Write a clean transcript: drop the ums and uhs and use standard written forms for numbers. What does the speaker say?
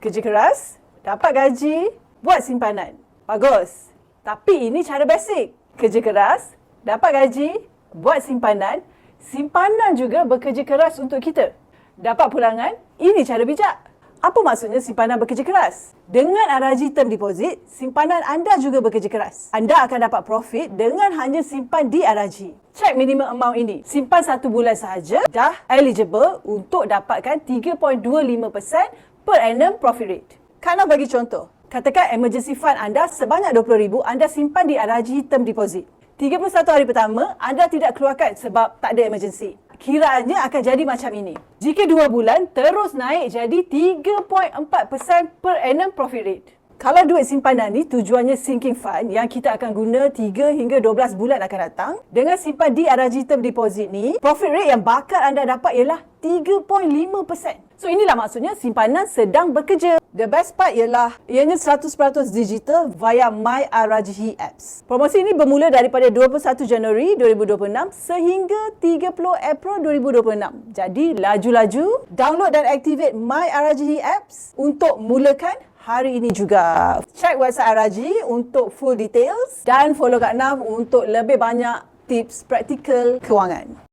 Kerja keras, dapat gaji, buat simpanan. Bagus. Tapi ini cara basic. Kerja keras, dapat gaji, buat simpanan. Simpanan juga bekerja keras untuk kita. Dapat pulangan, ini cara bijak. Apa maksudnya simpanan bekerja keras? Dengan RRG term deposit, simpanan anda juga bekerja keras. Anda akan dapat profit dengan hanya simpan di RRG. Cek minimum amount ini. Simpan 1 bulan sahaja, dah eligible untuk dapatkan 3.25% per annum profit rate. Kak Naf bagi contoh. Katakan emergency fund anda sebanyak RM20,000 anda simpan di RRG term deposit. 31 hari pertama, anda tidak keluarkan sebab tak ada emergency. Kiranya akan jadi macam ini. Jika 2 bulan, terus naik jadi 3.4% per annum profit rate. Kalau duit simpanan ni tujuannya sinking fund yang kita akan guna 3 hingga 12 bulan akan datang, dengan simpan di RRG term deposit ni, profit rate yang bakal anda dapat ialah 3.5%. So inilah maksudnya simpanan sedang bekerja. The best part ialah ianya 100% digital via My RRG apps. Promosi ini bermula daripada 21 Januari 2026 sehingga 30 April 2026. Jadi laju-laju download dan activate My RRG apps untuk mulakan hari ini juga. Check website RRG untuk full details dan follow Kak Naf untuk lebih banyak tips praktikal kewangan.